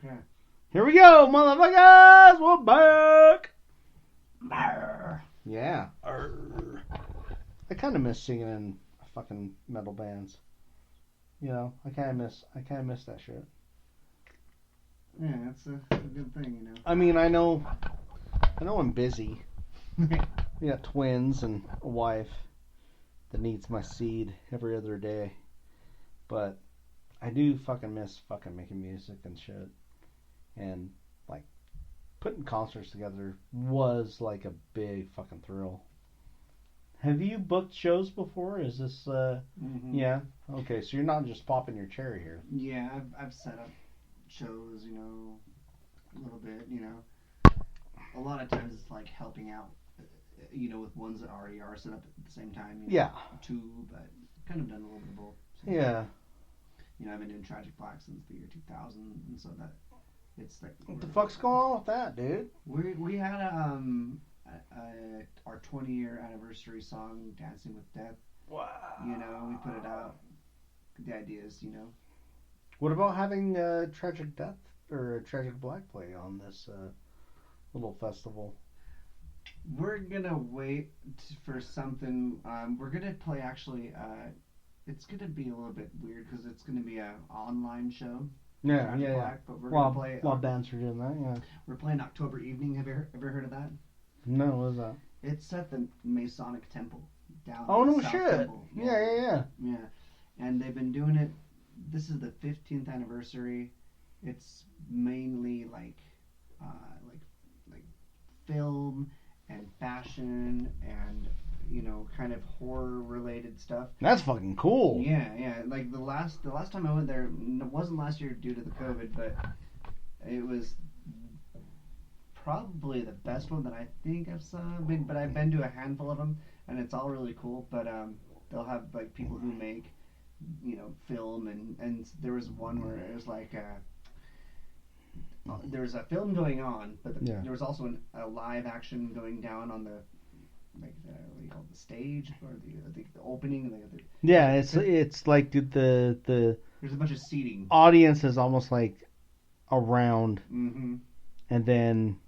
Okay. Here we go, motherfuckers! We're back! Arr. Yeah. Arr. I kind of miss singing in fucking metal bands. You know, I kind of miss that shit. Yeah, that's a good thing, you know. I mean, I know I'm busy. We got twins and a wife that needs my seed every other day. But I do fucking miss fucking making music and shit. And, like, putting concerts together was, like, a big fucking thrill. Have you booked shows before? Is this, Mm-hmm. Yeah? Okay, so you're not just popping your cherry here. Yeah, I've set up shows, you know, a little bit, you know. A lot of times it's, like, helping out, you know, with ones that already are set up at the same time. You know, Yeah. Too, but kind of done a little bit of both. So, Yeah. You know, I've been doing Tragic Black since the year 2000, and so that it's like. What the fuck's going on with that, dude? We had our 20-year anniversary song, "Dancing with Death." Wow. You know, we put it out. The idea is, you know. What about having Tragic Death or Tragic Black play on this little festival? We're gonna wait for something. We're gonna play actually. It's gonna be a little bit weird because it's gonna be an online show. Yeah, yeah. Black, but we're gonna play. While bands are doing that, yeah. We're playing October Evening. Have you ever heard of that? No, what is that? It's at the Masonic Temple down. Oh no South shit! Temple. Yeah. And they've been doing it. This is the 15th anniversary. It's mainly like film and fashion and, you know, kind of horror related stuff. That's fucking cool. Yeah. Like the last time I went there, it wasn't last year due to the COVID, but it was probably the best one that I think I've seen. But I've been to a handful of them, and it's all really cool. But they'll have like people who make, you know, film, and there was one where it was like there was a film going on, but there was also a live action going down on the what do you call it, the stage or the opening. It's like the there's a bunch of seating. Audience is almost like around, mm-hmm. and then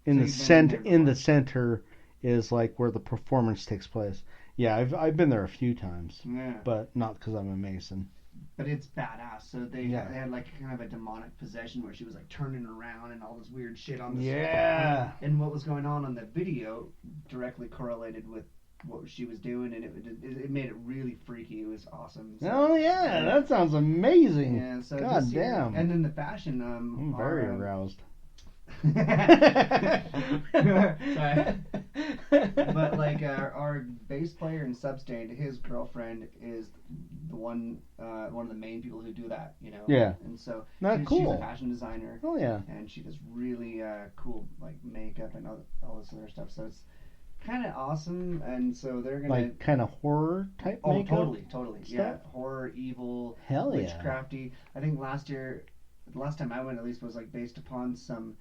in the center is like where the performance takes place. Yeah, I've been there a few times. Yeah. But not because I'm a Mason. But it's badass. So they had like kind of a demonic possession where she was like turning around and all this weird shit on the stage. And what was going on the video directly correlated with what she was doing, and it made it really freaky. It was awesome. So, that sounds amazing. Yeah, so God damn. And then the fashion. I'm very aroused. But like our bass player in Substained, his girlfriend is the one of the main people who do that, you know. Yeah. And so cool. She's a fashion designer. Oh yeah. And she does really cool like makeup and all this other stuff. So it's kind of awesome. And so they're gonna like kind of horror type makeup. Totally. Stuff? Yeah, horror, evil, hell yeah, witchcrafty. I think the last time I went at least was like based upon some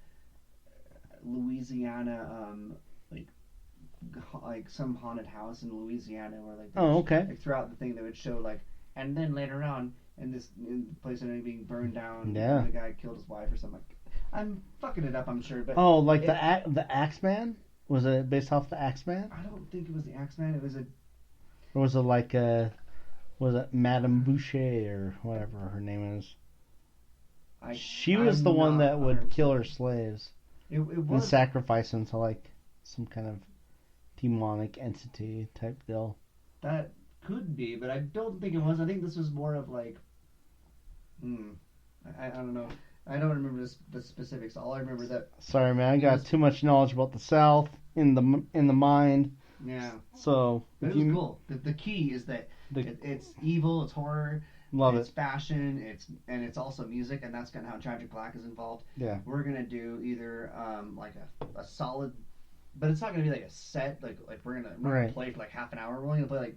Louisiana like some haunted house in Louisiana where like throughout the thing they would show like, and then later on in the place ended up being burned down. Yeah. The guy killed his wife or something. I'm fucking it up, I'm sure, but like the Axeman? Was it based off the Axeman? I don't think it was the Axeman. It was or was it like was it Madame Boucher or whatever her name is? She was the one that would kill her slaves. It was and sacrifice them to like some kind of demonic entity type deal. That could be, but I don't think it was. I think this was more of like, I don't know. I don't remember the specifics. All I remember that. Sorry, man. I got too much knowledge about the South in the mind. Yeah. So. But it was cool. The key is that it's evil. It's horror. It's fashion. It's also music, and that's kind of how Tragic Black is involved. Yeah. We're gonna do either like a solid, but it's not gonna be like a set. Like we're gonna play for like half an hour. We're only gonna play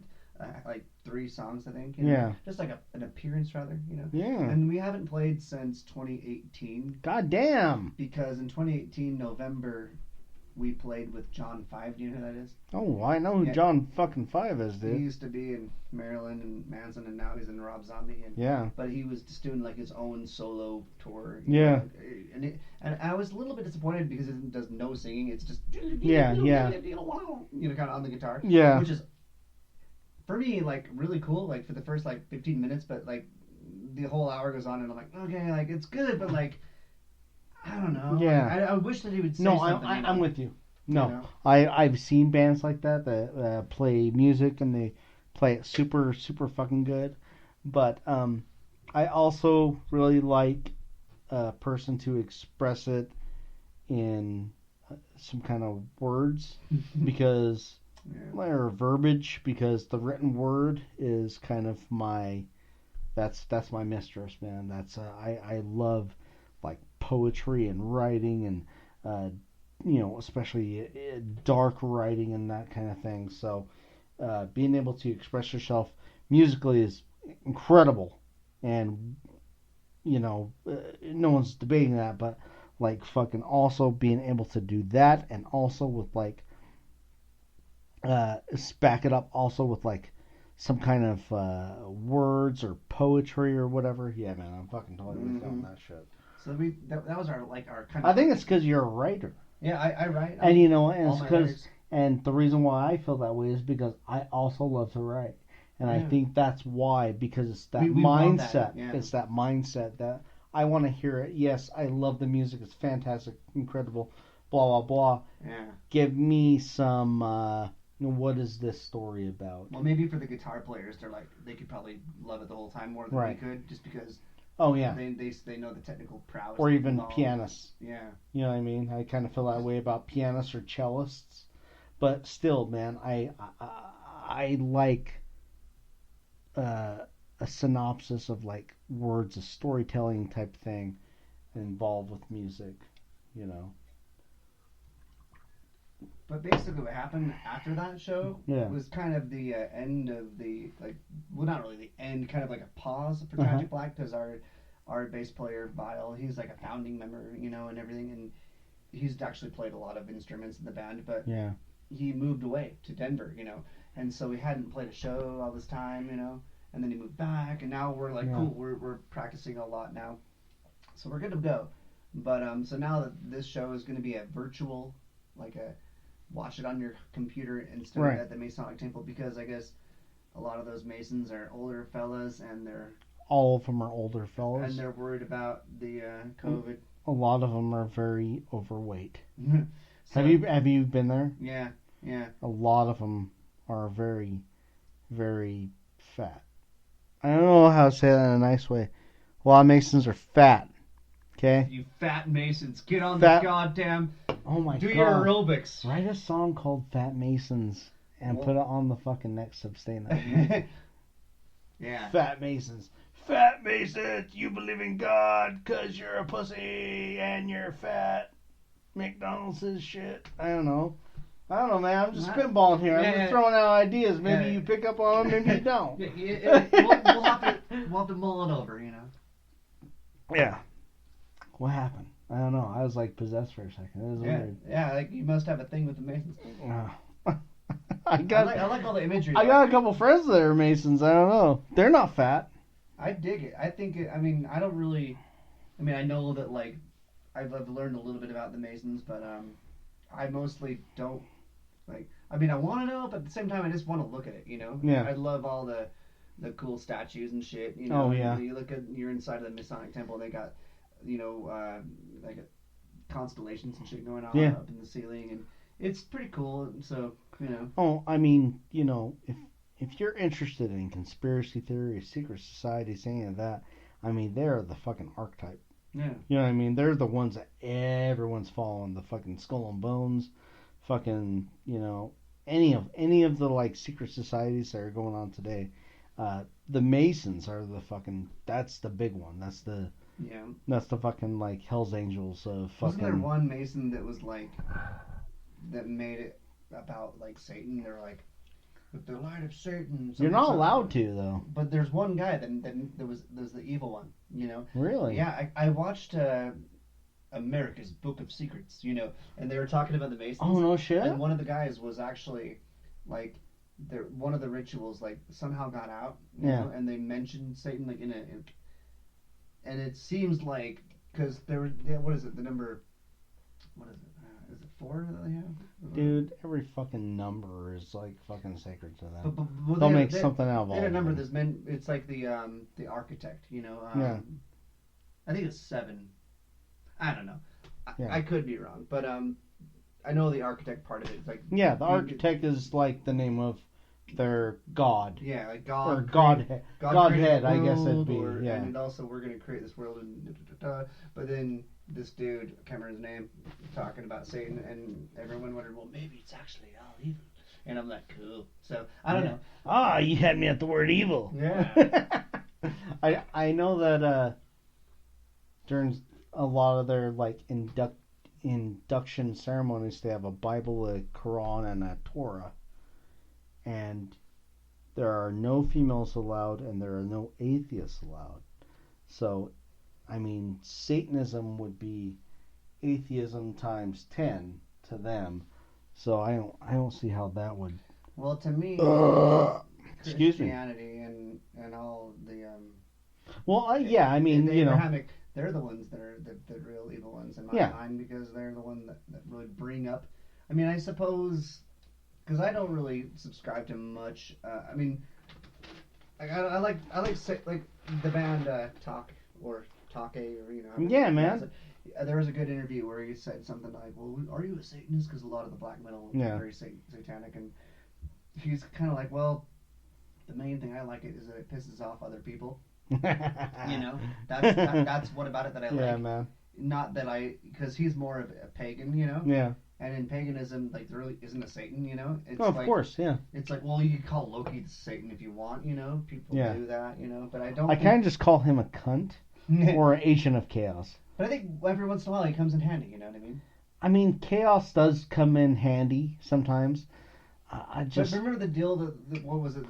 like 3 songs, I think. You know? Yeah. Just like an appearance, rather. You know. Yeah. And we haven't played since 2018. God damn. Because in 2018 November, we played with John 5. Do you know who that is? Oh, I know who John fucking 5 is, dude. He used to be in Maryland and Manson, and now he's in Rob Zombie. Yeah. But he was just doing like his own solo tour. Yeah. and I was a little bit disappointed because it does no singing. It's just yeah, kind of on the guitar. Yeah. Which is for me like really cool. Like for the first like 15 minutes, but like the whole hour goes on, and I'm like, okay, like it's good, but like I don't know. Yeah. Like, I wish that he would say no, something. I'm with you. No, You know? I've seen bands like that play music and they play it super super fucking good, but I also really like a person to express it in some kind of words because or verbiage, because the written word is kind of that's my mistress, man. That's I love like poetry and writing and especially dark writing and that kind of thing. So being able to express yourself musically is incredible, and no one's debating that. But like fucking also being able to do that, and also with like back it up also with like some kind of words or poetry or whatever. Yeah, man, I'm fucking totally with you on that shit. So that was our kind of. I think it's because you're a writer. Yeah, I write. And and it's because, and the reason why I feel that way is because I also love to write, and I think that's why, because it's that mindset. That, yeah. It's that mindset that I want to hear it. Yes, I love the music. It's fantastic, incredible, blah blah blah. Yeah. Give me some. What is this story about? Well, maybe for the guitar players, they could probably love it the whole time more than we could, just because. Oh yeah. They know the technical prowess. Or even pianists. Yeah. You know what I mean? I kind of feel that way about pianists or cellists, but still, man, I like a synopsis of like words, a storytelling type thing involved with music, But basically, what happened after that show was kind of the end of the not really the end, kind of like a pause for Tragic Black, because our bass player Vile, he's like a founding member, and everything, and he's actually played a lot of instruments in the band, but he moved away to Denver, and so we hadn't played a show all this time, and then he moved back, and now we're like cool, we're practicing a lot now, so we're good to go. But so now that this show is going to be a virtual, like a watch it on your computer instead of at the Masonic Temple, because I guess a lot of those Masons are older fellas, and all of them are older fellas, and they're worried about the COVID. A lot of them are very overweight. So, have you been there? Yeah. A lot of them are very, very fat. I don't know how to say that in a nice way. A lot of Masons are fat. Okay. You fat Masons, get on the goddamn. Oh my god. Do your aerobics. Write a song called Fat Masons and put it on the fucking next substain. Yeah. Fat Masons. Fat Masons, you believe in God because you're a pussy and you're fat. McDonald's is shit. I don't know, man. I'm just spitballing here. I'm just throwing out ideas. Maybe you pick up on them, maybe you don't. We'll have to mull it over, Yeah. What happened? I don't know. I was like possessed for a second. It was weird. Yeah, like you must have a thing with the Masons. I like all the imagery. I got a couple friends that are Masons. I don't know. They're not fat. I dig it. I think I don't really. I know that like I've learned a little bit about the Masons, but I mostly don't like. I want to know, but at the same time, I just want to look at it. Yeah. I love all the cool statues and shit. Oh yeah. You look at you're inside of the Masonic Temple. They got like constellations and shit going on up in the ceiling, and it's pretty cool. So Oh, if you're interested in conspiracy theory, secret societies, any of that, they're the fucking archetype. Yeah. You know what I mean? They're the ones that everyone's following. The fucking Skull and Bones, fucking any of the like secret societies that are going on today. The Masons are the fucking. That's the big one. That's the fucking like Hell's Angels of fucking. Wasn't there one Mason that was like that made it about like Satan? They're like, with the light of Satan. You're not allowed to though. But there's one guy that was the evil one. Really? Yeah, I watched America's Book of Secrets. And they were talking about the Masons. Oh no shit. And one of the guys was actually like. One of the rituals like somehow got out, and they mentioned Satan like and it seems like because there was what is it? The number. What is it? Is it 4 that they have? Dude, every fucking number is like fucking sacred to them. Well, they'll make something out of all. They had a number that's meant. It's like the architect. Yeah. I think it's 7. I don't know. Yeah. I could be wrong, but I know the architect part of it. It's like the architect is like the name of their god. Yeah, like God. Or Godhead, I guess it'd be. Yeah. And also, we're going to create this world, but then this dude, I can't remember his name, talking about Satan, and everyone wondered, well, maybe it's actually all evil. And I'm like, cool. So, I don't know. Ah, you had me at the word evil. Yeah. I know that during a lot of their like induction ceremonies, they have a Bible, a Quran, and a Torah. And there are no females allowed, and there are no atheists allowed. So, I mean, Satanism would be atheism times 10 to them. So I don't see how that would. Well, to me, Christianity and all the. Well, yeah, I mean, the Abrahamic, they're the ones that are the real evil ones in my mind, because they're the one that would bring up. I mean, I suppose, because I don't really subscribe to much. I mean, I like the band Talk or Take, or Yeah, man. There was a good interview where he said something like, "Well, are you a Satanist?" Because a lot of the black metal is very satanic, and he's kind of like, "Well, the main thing I like it is that it pisses off other people." That's what about it that I like. Yeah, man. Not that because he's more of a pagan, Yeah. And in paganism, like, there really isn't a Satan, It's of course, yeah. It's like, well, you can call Loki Satan if you want, People do that, But I don't. I kind of just call him a cunt or an agent of chaos. But I think every once in a while he comes in handy, you know what I mean? I mean, chaos does come in handy sometimes. I just. But remember the deal what was it?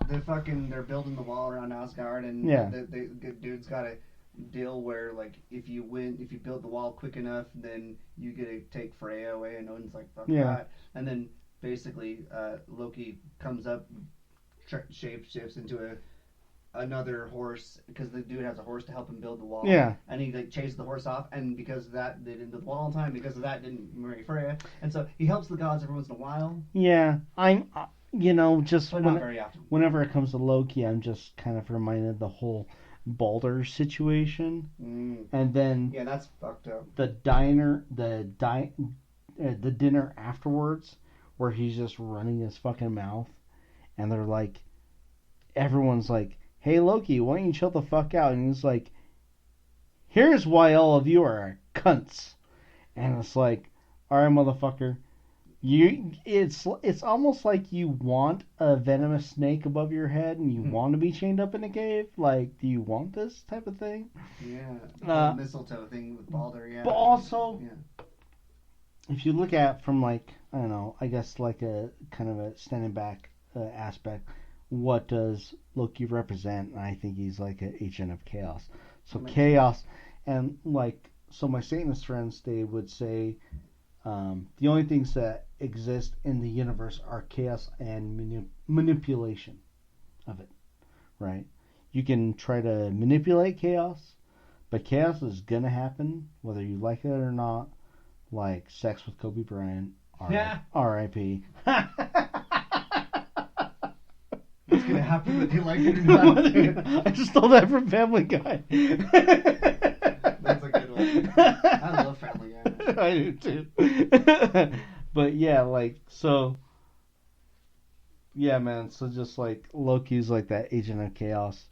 The fucking, they're building the wall around Asgard, and the dude's got a deal where, like, if you build the wall quick enough, then you get to take Freya away, and Odin's like, fuck that. And then basically Loki comes up, shapeshifts into another horse, because the dude has a horse to help him build the wall. Yeah. And he like chases the horse off, and because of that, they didn't build the wall in time. Because of that, didn't marry Freya. And so he helps the gods every once in a while. Yeah, I'm. Just but not very often. Whenever it comes to Loki, I'm just kind of reminded of the whole Baldur situation, and then that's fucked up. The dinner afterwards, where he's just running his fucking mouth, and they're like, everyone's like, "Hey Loki, why don't you chill the fuck out?" And he's like, "Here's why all of you are cunts," and it's like, "All right, motherfucker." It's almost like you want a venomous snake above your head and you want to be chained up in a cave. Like, do you want this type of thing? Yeah, the mistletoe thing with Baldur. Yeah, but also, if you look at from like, I don't know, I guess like a kind of a standing back aspect, what does Loki represent? And I think he's like an agent of chaos. So chaos, and like, so my Satanist friends, they would say. The only things that exist in the universe are chaos and manipulation of it, right? You can try to manipulate chaos, but chaos is going to happen whether you like it or not, like sex with Kobe Bryant, R.I.P. It's going to happen whether you like it or not. I just stole that from Family Guy. That's a good one. I love Family Guy. I do too. But yeah, like, so. Yeah, man. So just like Loki's like that agent of chaos.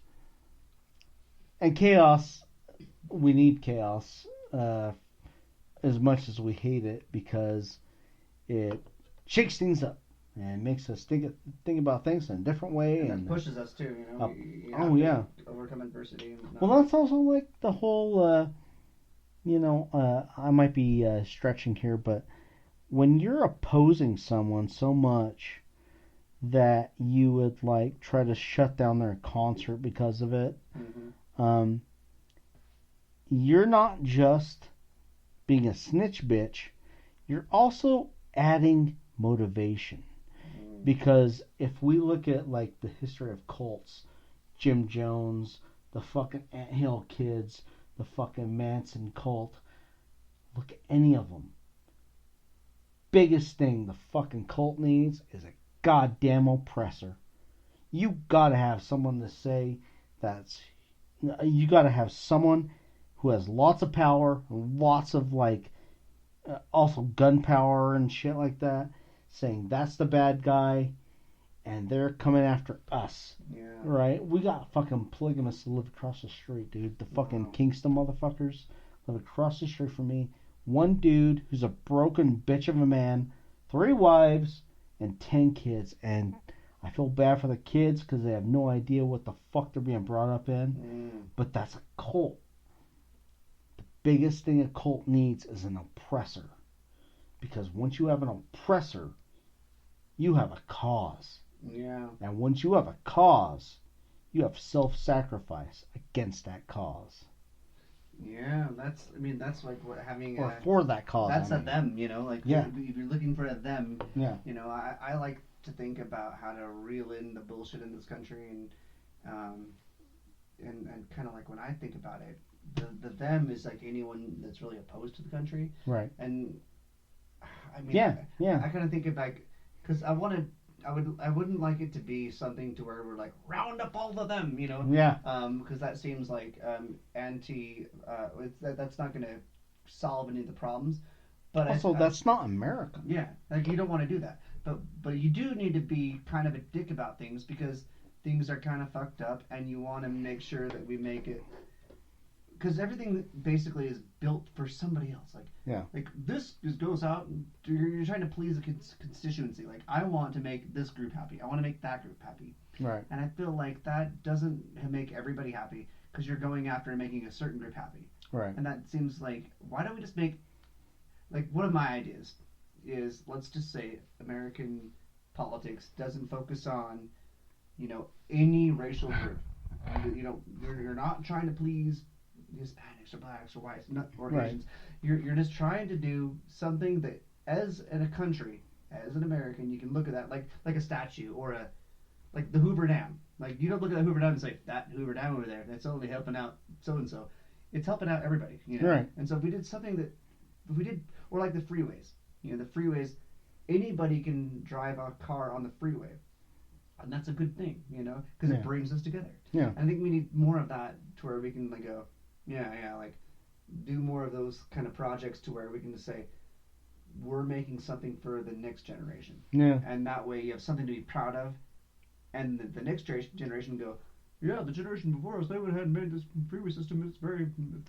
And chaos, we need chaos as much as we hate it, because it shakes things up and makes us think about things in a different way. And it pushes us too, overcome adversity. Well, that's also like the whole. I might be stretching here, but when you're opposing someone so much that you would like try to shut down their concert because of it, you're not just being a snitch bitch, you're also adding motivation. Because if we look at like the history of cults, Jim Jones, the fucking Anthill Kids, the fucking Manson cult. Look at any of them. Biggest thing the fucking cult needs is a goddamn oppressor. You gotta have someone to say that's... You gotta have someone who has lots of power, lots of, like, also gunpowder and shit like that, saying that's the bad guy, and they're coming after us. Yeah. Right? We got fucking polygamists that live across the street, dude. The fucking Kingston motherfuckers live across the street from me. One dude who's a broken bitch of a man, 3 wives, and 10 kids, and I feel bad for the kids because they have no idea what the fuck they're being brought up in. But that's a cult. The biggest thing a cult needs is an oppressor. Because once you have an oppressor, you have a cause. Yeah. And once you have a cause, you have self-sacrifice against that cause. Yeah, that's like what having or for that cause. That's a them, you know, like yeah. If you're looking for a them, yeah. You know, I like to think about how to reel in the bullshit in this country, and kind of like when I think about it, the them is like anyone that's really opposed to the country, right? And I mean, yeah. I kind of think it like because I wouldn't like it to be something to where we're like round up all of them, you know? Yeah. Because that seems like that's not going to solve any of the problems. But also, that's not America. Yeah, like you don't want to do that. But you do need to be kind of a dick about things because things are kind of fucked up, and you want to make sure that we make it. Because everything basically is built for somebody else. Like, yeah. Like this just goes out. You're trying to please a constituency. Like, I want to make this group happy. I want to make that group happy. Right. And I feel like that doesn't make everybody happy because you're going after and making a certain group happy. Right. And that seems like, why don't we just make, like, one of my ideas is, let's just say American politics doesn't focus on, you know, any racial group. You know, you're not trying to please Hispanics or blacks or whites or Asians. Right. You're just trying to do something that, as in a country, as an American, you can look at that like a statue or like the Hoover Dam. Like, you don't look at the Hoover Dam and say, that Hoover Dam over there, that's only helping out so and so. It's helping out everybody, you know. Right. And so if we did something that, or like the freeways. You know, the freeways, anybody can drive a car on the freeway. And that's a good thing, you know, because it brings us together. Yeah. And I think we need more of that to where we can like go, like do more of those kind of projects to where we can just say, we're making something for the next generation. Yeah. And that way you have something to be proud of. And the next generation go, yeah, the generation before us, they would have made this freeway system. It's very,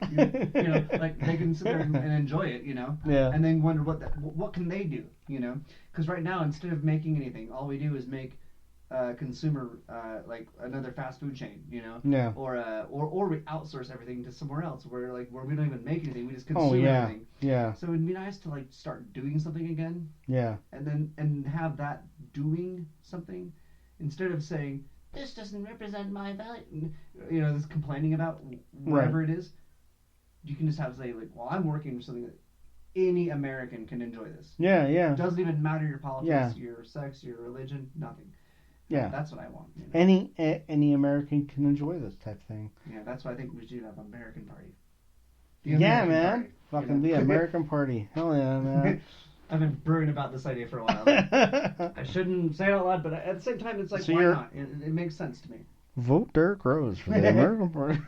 you know, like they can sit there and enjoy it, you know. Yeah. And then wonder what can they do, you know? Because right now, instead of making anything, all we do is make consumer like another fast food chain, you know. Yeah. Or we outsource everything to somewhere else where we don't even make anything. We just consume everything. Yeah. So it'd be nice to like start doing something again. Yeah. And have that doing something instead of saying, this doesn't represent my value. You know, this complaining about whatever it is. You can just have to say, like, well, I'm working for something that any American can enjoy this. Yeah, yeah. It doesn't even matter your politics, your sex, your religion, nothing. Yeah. That's what I want. You know? Any American can enjoy this type of thing. Yeah, that's why I think we should have an American party. Man. Party, fucking you know? the American party. Hell yeah, man. I've been brewing about this idea for a while. I shouldn't say it out loud, but at the same time, it's like, why not? It makes sense to me. Vote Derek Rhodes for the American Party.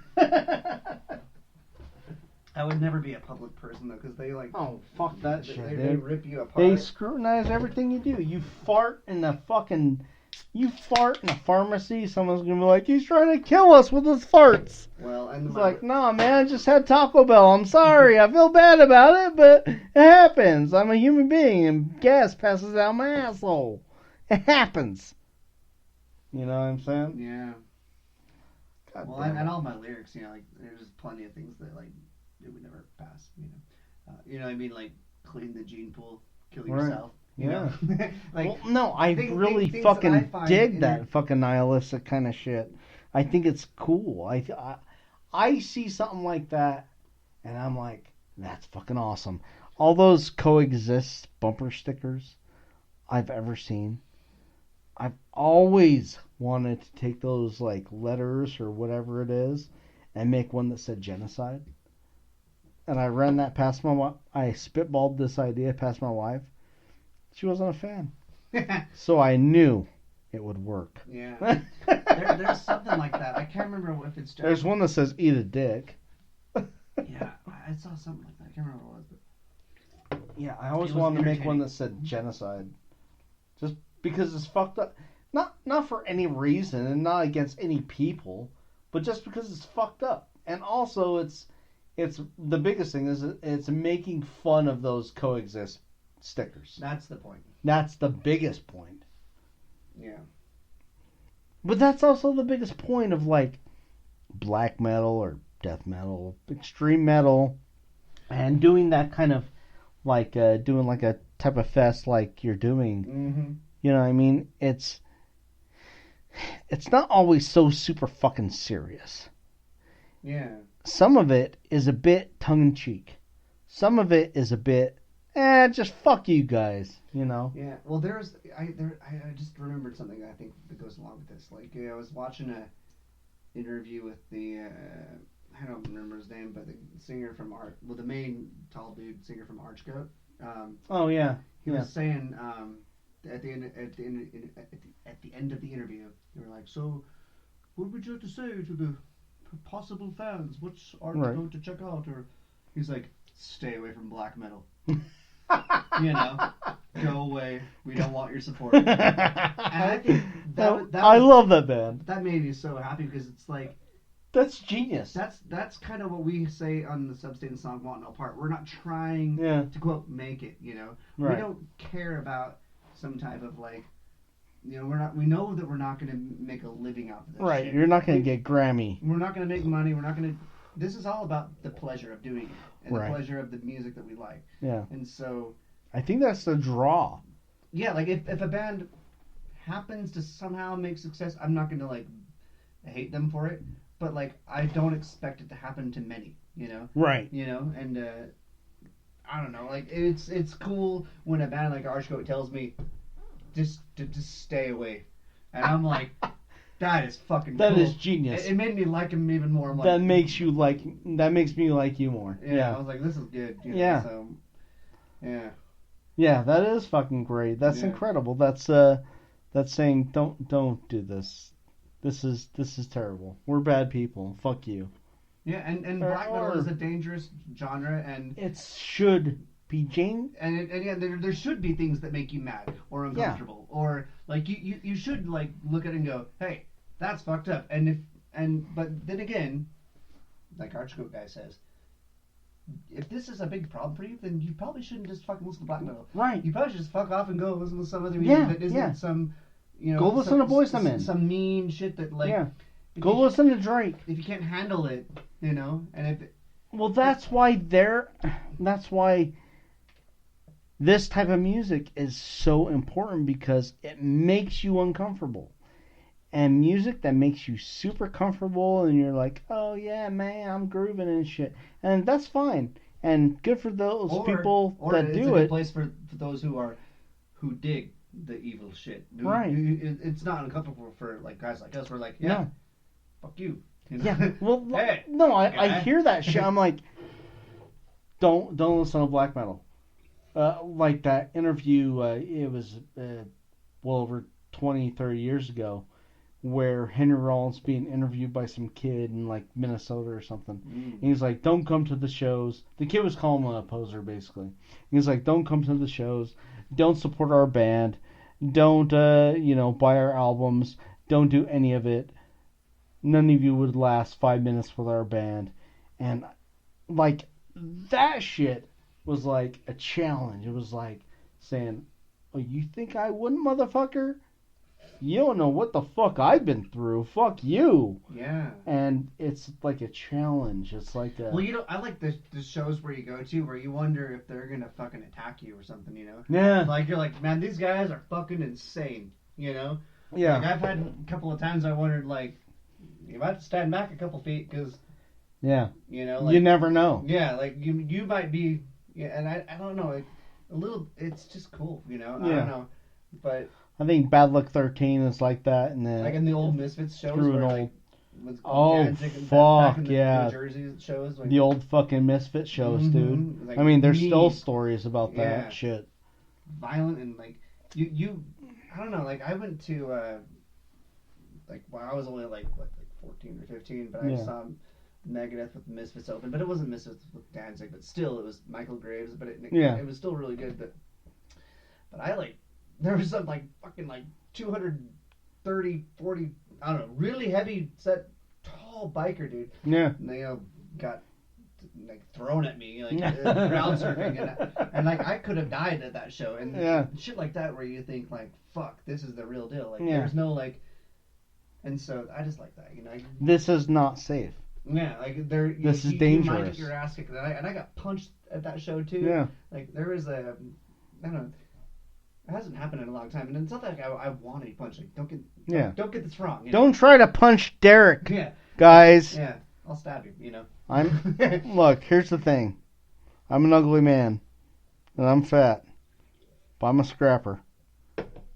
I would never be a public person, though, because they, like... Oh, fuck that shit, dude. They rip you apart. They scrutinize everything you do. You fart in a pharmacy, someone's gonna be like, he's trying to kill us with his farts. Well, and it's like, nah, man, I just had Taco Bell. I'm sorry. I feel bad about it, but it happens. I'm a human being, and gas passes out my asshole. It happens. You know what I'm saying? Yeah. God well, and all my lyrics, you know, like, there's plenty of things that, like, it would never pass, you know. You know what I mean? Like, clean the gene pool, kill yourself. You know? Like, well, no, I really fucking dig that fucking nihilistic kind of shit. I think it's cool. I see something like that, and I'm like, that's fucking awesome. All those coexist bumper stickers I've ever seen, I've always wanted to take those like letters or whatever it is and make one that said genocide. and I ran that past I spitballed this idea past my wife. She wasn't a fan. So I knew it would work. Yeah. There's something like that. I can't remember if it's... There's one that says, eat a dick. Yeah, I saw something like that. I can't remember what it was. But yeah, I always wanted to make one that said genocide. Just because it's fucked up. Not for any reason and not against any people, but just because it's fucked up. And also it's the biggest thing is it's making fun of those coexist stickers. That's the point. That's the biggest point. Yeah. But that's also the biggest point of like black metal or death metal, extreme metal, and doing that kind of like doing like a type of fest like you're doing. Mm-hmm. You know what I mean? It's not always so super fucking serious. Yeah. Some of it is a bit tongue-in-cheek. Some of it is a bit, just fuck you guys, you know? Yeah. Well, I just remembered something I think that goes along with this. Like, I was watching a interview with the, I don't remember his name, but the singer from the main tall dude singer from Archgoat. Oh yeah. He was saying, at the end of the interview, they were like, "So, what would you have to say to the possible fans? What's Archgoat to check out?" Or he's like, "Stay away from black metal. You know, go away. We don't want your support." And I think I love that band. That made me so happy because it's like that's genius. That's kind of what we say on the Substance song "Want No Part." We're not trying to quote make it. You know, we don't care about some type of like. You know, we know that we're not going to make a living out of this. Right, shit. You're not going to get Grammy. We're not going to make money. We're not going to. This is all about the pleasure of doing it and the pleasure of the music that we like. Yeah. And so. I think that's the draw. Yeah, like if a band happens to somehow make success, I'm not going to like hate them for it, but like I don't expect it to happen to many. You know. Right. You know, and I don't know. Like it's cool when a band like Archgoat tells me. Just stay away, and I'm like, that is fucking. That cool. is genius. It made me like him even more. I'm like, that makes me like you more. Yeah, I was like, this is good. You know, yeah. So, yeah. Yeah, that is fucking great. That's incredible. That's saying don't do this. This is terrible. We're bad people. Fuck you. Yeah, and black metal is a dangerous genre, and it should. And there should be things that make you mad or uncomfortable or like you should like look at it and go, hey, that's fucked up. But then again, like Archgoat guy says, if this is a big problem for you, then you probably shouldn't just fucking listen to black metal. Right. You probably should just fuck off and go listen to some other music that isn't some, you know, go listen to Boyz II Men. Some mean shit that like go listen to Drake. If you can't handle it, you know, and if that's why this type of music is so important because it makes you uncomfortable. And music that makes you super comfortable and you're like, oh yeah, man, I'm grooving and shit. And that's fine. And good for those people that do it. Or it's a place for those who dig the evil shit. Right. It's not uncomfortable for like guys like us. We're like, fuck you. You know? Yeah. Well, hey, no, I hear that shit. I'm like, don't listen to black metal. Like that interview, it was well over 20, 30 years ago, where Henry Rollins being interviewed by some kid in like Minnesota or something. And he's like, don't come to the shows. The kid was calling him a poser, basically. He's like, don't come to the shows. Don't support our band. Don't, buy our albums. Don't do any of it. None of you would last 5 minutes with our band. And, like, that shit was like a challenge. It was like saying, oh, you think I wouldn't, motherfucker? You don't know what the fuck I've been through. Fuck you. Yeah. And it's like a challenge. It's like a... Well, I like the shows where you go to where you wonder if they're going to fucking attack you or something, you know? Yeah. Like, you're like, man, these guys are fucking insane, you know? Yeah. Like, I've had a couple of times I wondered, like, you might have to stand back a couple feet because... Yeah. You know? Like, you never know. Yeah, like, you might be... Yeah, and I don't know. It's just cool, you know? Yeah. I don't know. But... I think Bad Luck 13 is like that, and then like in the old Misfits shows where like was called Danzig, fuck, back in the New Jersey shows. Like, the old fucking Misfit shows, dude. Like, I mean, there's still stories about that shit. Violent and like you I don't know, like I went to like I was only like 14 or 15, but I saw Megadeth with Misfits open, but it wasn't Misfits with Danzig, but still it was Michael Graves, but it was still really good. But I like, there was some like fucking like 230, 40, I don't know, really heavy set, tall biker dude. Yeah. And they got like thrown at me, like ground surfing, and like I could have died at that show, and shit like that where you think like, fuck, this is the real deal. Like there's no like, and so I just like that, you know. This is not safe. Yeah, like this is dangerous. You might get your ass kicked, and I got punched at that show too. Yeah. Like there was I don't know. It hasn't happened in a long time, and it's not like I want to be punched. Like, don't get this wrong. You know? Don't try to punch Derek. Yeah. Guys. Yeah, I'll stab you. You know. Look. Here's the thing. I'm an ugly man, and I'm fat, but I'm a scrapper,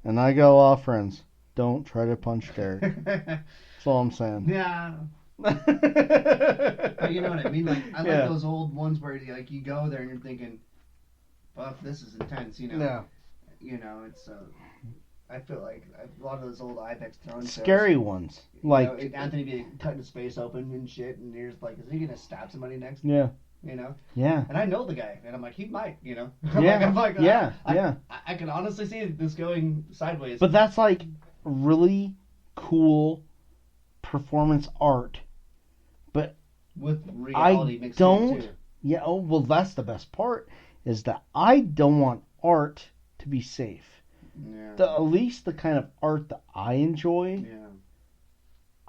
and I got a lot of friends. Don't try to punch Derek. That's all I'm saying. Yeah. But you know what I mean? Like I like those old ones where like you go there and you're thinking, "Fuck, this is intense," you know. Yeah. You know, it's I feel like a lot of those old Ibex throwing scary shows, ones, like Anthony be cutting his face open and shit, and you're just like, is he gonna stab somebody next? Yeah. You know. Yeah. And I know the guy, and I'm like, he might, you know. I can honestly see this going sideways. But that's like really cool performance art. But with reality mixed in too. Yeah. Oh well, that's the best part. Is that I don't want art to be safe. Yeah. At least the kind of art that I enjoy. Yeah.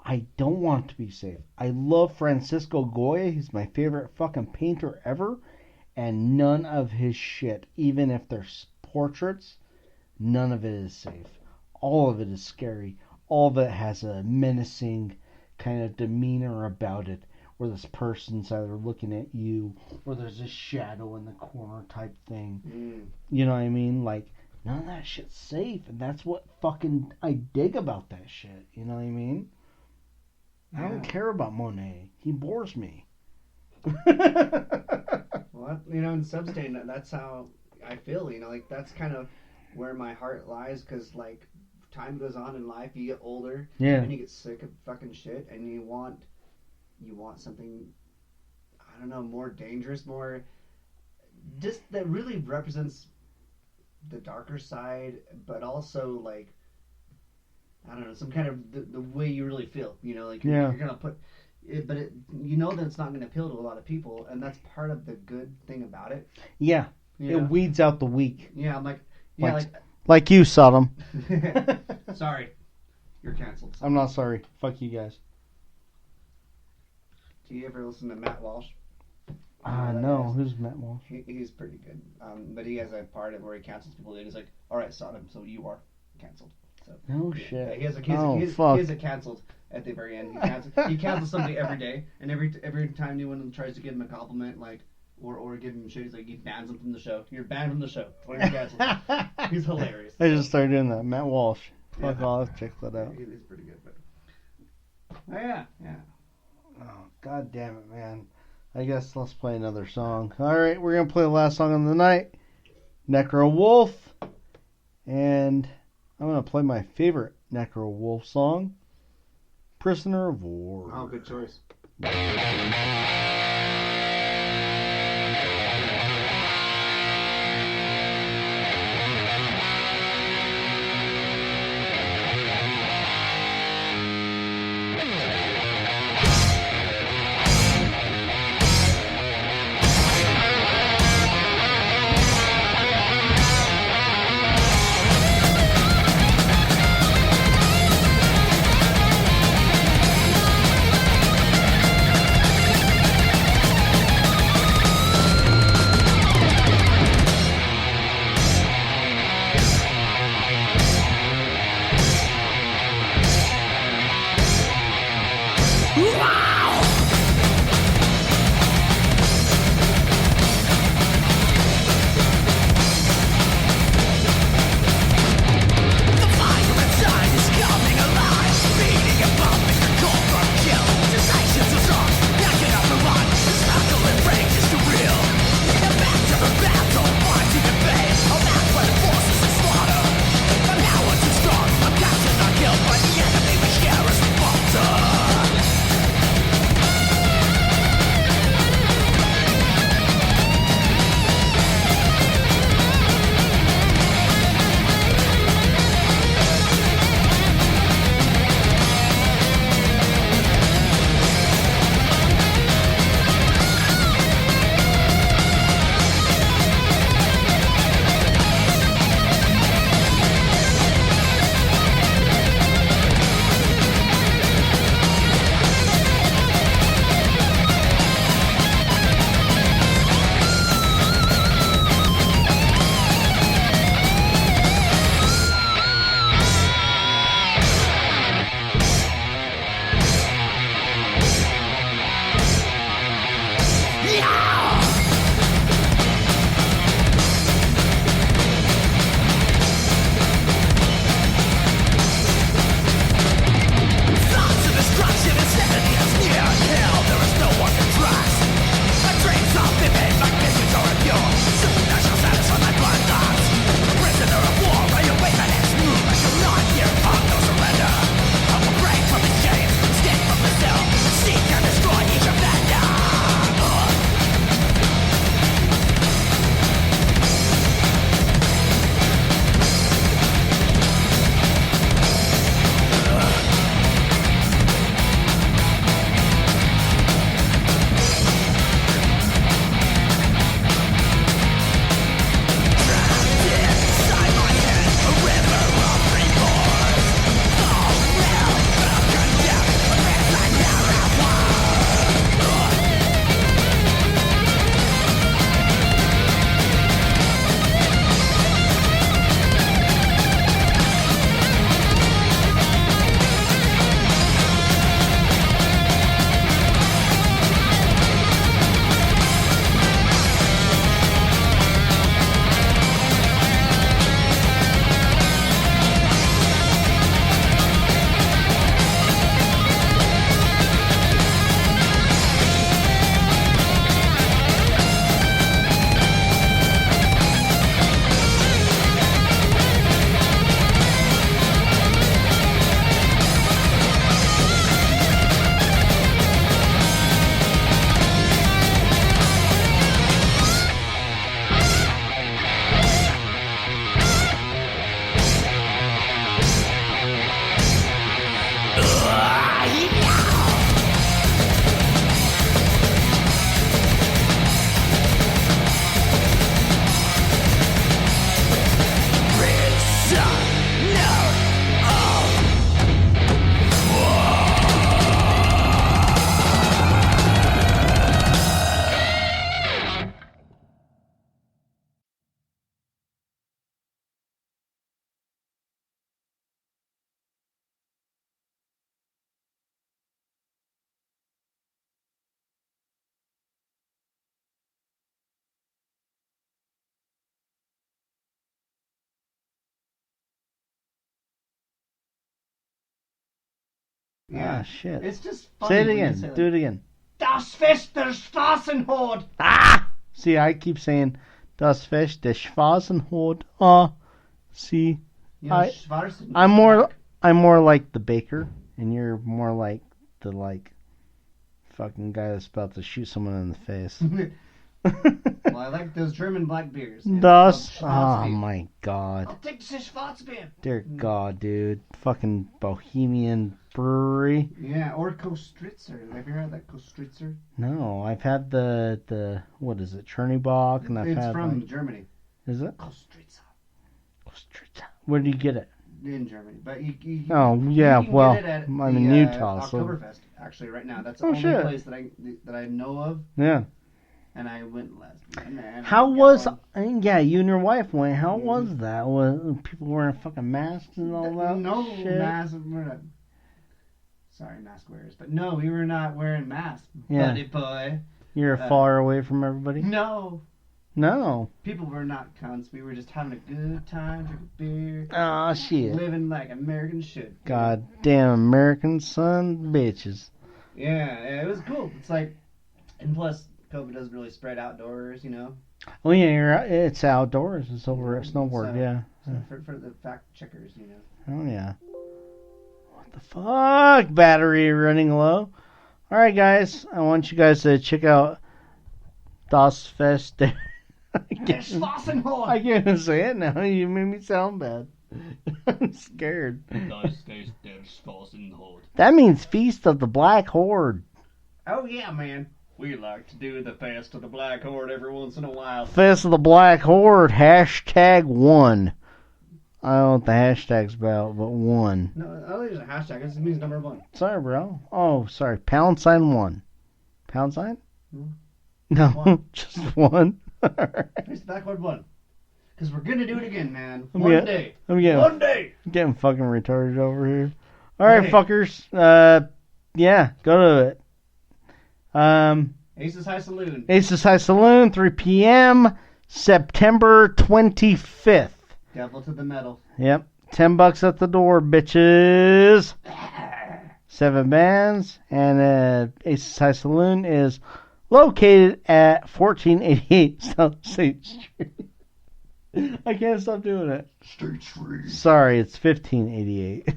I don't want it to be safe. I love Francisco Goya. He's my favorite fucking painter ever. And none of his shit, even if they're portraits, none of it is safe. All of it is scary. All of it has a menacing kind of demeanor about it, where this person's either looking at you or there's a shadow in the corner type thing. You know what I mean? Like, none of that shit's safe, and that's what fucking I dig about that shit. You know what I mean? I don't care about Monet. He bores me. Well, you know, in Substain, that's how I feel. You know, like that's kind of where my heart lies, because like time goes on in life, you get older, and you get sick of fucking shit, and you want something, I don't know, more dangerous, more just that really represents the darker side, but also like, I don't know, some kind of the way you really feel, you know, like you're gonna put it, but you know that it's not gonna appeal to a lot of people, and that's part of the good thing about it. Yeah, it weeds out the weak. Yeah, I'm like, like you, Sodom. Sorry, you're canceled. I'm not sorry. Fuck you guys. Do you ever listen to Matt Walsh? No. Who's Matt Walsh? He's pretty good. But he has a part of where he cancels people, and he's like, "All right, Sodom, so you are canceled." So, no shit. Yeah, he has a canceled at the very end. He cancels somebody every day, and every time anyone tries to give him a compliment, like or give him shit, he's like, he bans them from the show. You're banned from the show. Or you're canceled. He's hilarious. I just started doing that. Matt Walsh. Fuck off. Check that out. He's pretty good. But yeah. Oh, god damn it, man. I guess let's play another song. Alright, we're going to play the last song of the night. Necro Wolf. And I'm going to play my favorite Necro Wolf song. Prisoner of War. Oh, good choice. Yeah. Ah, shit. It's just funny. Say it again. Do it again. Das Fest der Schwarzen Horde. Ah! See, I keep saying Das Fest Der Schwarzen Horde. See, You know, I'm more like the baker, and you're more like the fucking guy that's about to shoot someone in the face. Well, I like those German black beers. Das. Oh my god. I'll take the Schwarzbier. Dear God, dude. Fucking Bohemian Brewery. Yeah, or Kostritzer. Have you heard of that Kostritzer? No, I've had the what is it, Chernybach, and It's from Germany. Is it? Kostritzer. Where do you get it? In Germany, but you oh yeah, you can well, get it at I'm in Utah, so Oktoberfest actually right now. That's the only place that I know of. Yeah. And I went last week. How was? Yeah, you and your wife went. How was that? Was people wearing fucking masks and all that? No shit? masks. Sorry, mask wearers, but no, we were not wearing masks, buddy boy. You're far away from everybody. No. No. People were not cunts. We were just having a good time, drinking beer. Oh, shit. Living like Americans should. God damn American son bitches. Yeah, it was cool. It's like, and plus, COVID doesn't really spread outdoors, you know. Oh yeah, it's outdoors. It's over at snowboard. So, yeah. For the fact checkers, you know. Oh yeah. What the fuck? Battery running low. All right, guys. I want you guys to check out Das Fest. Der Schwarzen Horde. I can't even say it now. You made me sound bad. I'm scared. Das Fest Der Schwarzen Horde. That means Feast of the Black Horde. Oh yeah, man. We like to do the Fest of the Black Horde every once in a while. Fest of the Black Horde, #1. I don't know what the hashtag's about, but 1. No, I don't think there's a hashtag. It just means number 1. Sorry, bro. Oh, sorry. #1. Pound sign? No, 1. just 1. It's the Black Horde 1. Because we're going to do it again, man. One day. I'm getting fucking retarded over here. All right, Hey. fuckers. Yeah, go to it. Ace's High Saloon. Ace's High Saloon, 3 p.m., September 25th. Devil to the metal. Yep. $10 at the door, bitches. 7 bands. And Ace's High Saloon is located at 1488 South State Street. I can't stop doing it. State Street. Sorry, it's 1588.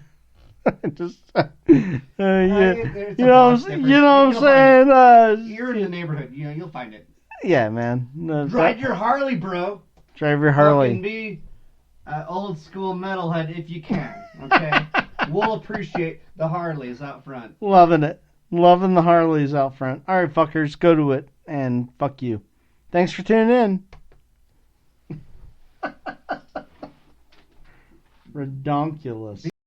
Just, you It's know what I'm saying? You're in the neighborhood. You know, you'll find it. Yeah, man. Ride your Harley, bro. Drive your Harley. Fucking be old school metalhead if you can. Okay. We'll appreciate the Harleys out front. Loving it. Loving the Harleys out front. All right, fuckers, go to it and fuck you. Thanks for tuning in. Redonkulous.